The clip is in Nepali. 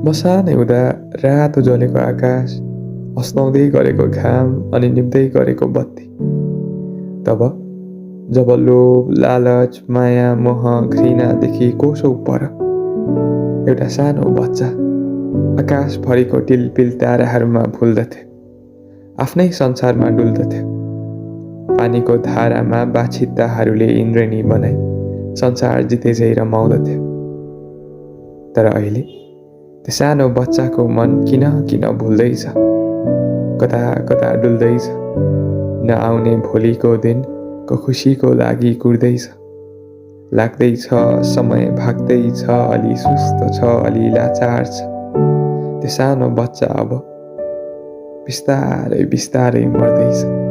म सानै हुँदा रातो जलेको आकाश, अस्ताउँदै गरेको घाम अनि निप्दै गरेको बत्ती। तब जब लोभ, लालच, माया, मोह, घृणादेखि कोसौँ पर एउटा सानो बच्चा आकाशभरिको टिलपिल ताराहरूमा भुल्दथे, आफ्नै संसारमा डुल्दथे। पानीको धारामा बाछित्ताहरूले इन्द्रेणी बनाई संसार जितेझै रमाउँदथे। तर अहिले त्यो सानो बच्चाको मन किन किन भुल्दैछ, कता कता डुल्दैछ। नआउने भोलिको दिनको खुसीको लागि कुर्दैछ। लाग्दैछ समय भाग्दैछ, अलि सुस्त छ, अलि लाचार छ। त्यो सानो बच्चा अब बिस्तारै बिस्तारै मर्दैछ।